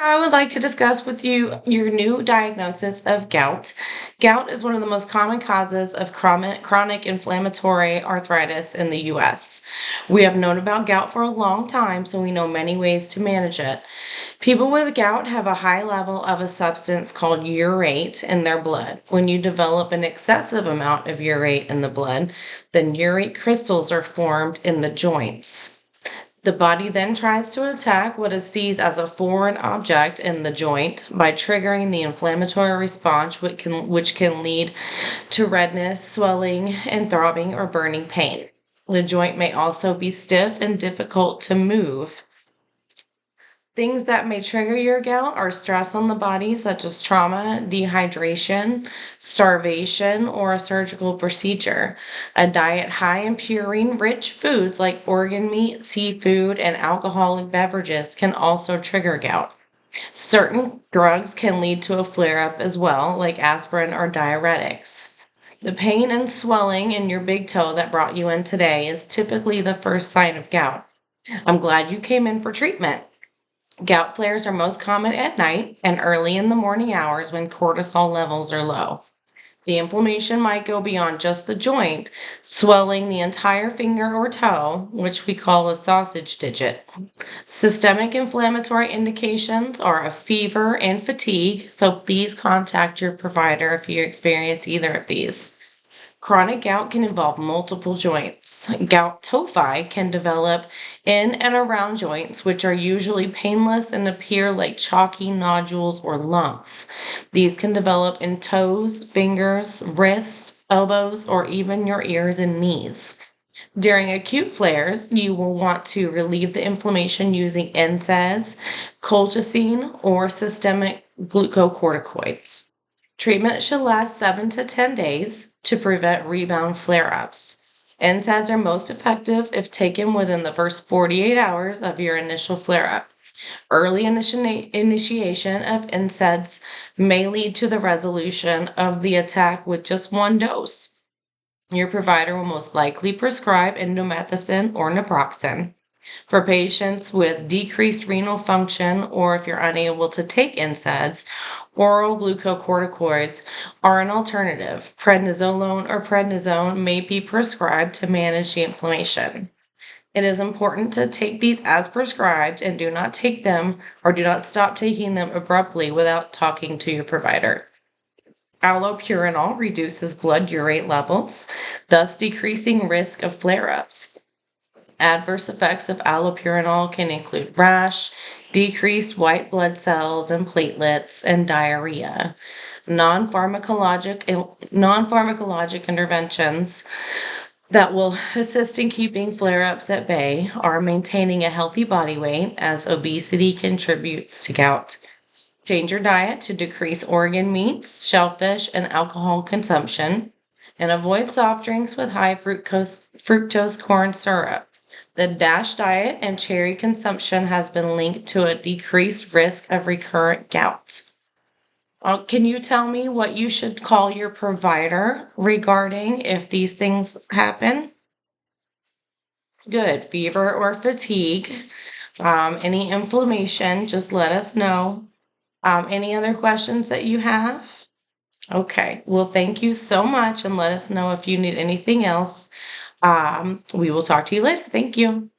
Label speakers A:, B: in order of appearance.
A: I would like to discuss with you your new diagnosis of gout. Gout is one of the most common causes of chronic inflammatory arthritis in the U.S. We have known about gout for a long time, so we know many ways to manage it. People with gout have a high level of a substance called urate in their blood. When you develop an excessive amount of urate in the blood, then urate crystals are formed in the joints. The body then tries to attack what it sees as a foreign object in the joint by triggering the inflammatory response, which can lead to redness, swelling, and throbbing or burning pain. The joint may also be stiff and difficult to move. Things that may trigger your gout are stress on the body, such as trauma, dehydration, starvation, or a surgical procedure. A diet high in purine rich foods like organ meat, seafood, and alcoholic beverages can also trigger gout. Certain drugs can lead to a flare up as well, like aspirin or diuretics. The pain and swelling in your big toe that brought you in today is typically the first sign of gout. I'm glad you came in for treatment. Gout flares are most common at night and early in the morning hours when cortisol levels are low. The inflammation might go beyond just the joint, swelling the entire finger or toe, which we call a sausage digit. Systemic inflammatory indications are a fever and fatigue, so please contact your provider if you experience either of these. Chronic gout can involve multiple joints. Gout tophi can develop in and around joints, which are usually painless and appear like chalky nodules or lumps. These can develop in toes, fingers, wrists, elbows, or even your ears and knees. During acute flares, you will want to relieve the inflammation using NSAIDs, colchicine, or systemic glucocorticoids. Treatment should last 7 to 10 days to prevent rebound flare ups. NSAIDs are most effective if taken within the first 48 hours of your initial flare up. Early initiation of NSAIDs may lead to the resolution of the attack with just one dose. Your provider will most likely prescribe indomethacin or naproxen. For patients with decreased renal function, or if you're unable to take NSAIDs, oral glucocorticoids are an alternative. Prednisolone or prednisone may be prescribed to manage the inflammation. It is important to take these as prescribed and do not take them or do not stop taking them abruptly without talking to your provider. Allopurinol reduces blood urate levels, thus decreasing risk of flare-ups. Adverse effects of allopurinol can include rash, decreased white blood cells and platelets, and diarrhea. Non-pharmacologic interventions that will assist in keeping flare-ups at bay are maintaining a healthy body weight, as obesity contributes to gout. Change your diet to decrease organ meats, shellfish, and alcohol consumption, and avoid soft drinks with high fructose corn syrup. The DASH diet and cherry consumption has been linked to a decreased risk of recurrent gout. Can you tell me what you should call your provider regarding if these things happen? Good. Fever or fatigue. Any inflammation, just let us know. Any other questions that you have? Okay. Well, thank you so much, and let us know if you need anything else. We will talk to you later. Thank you.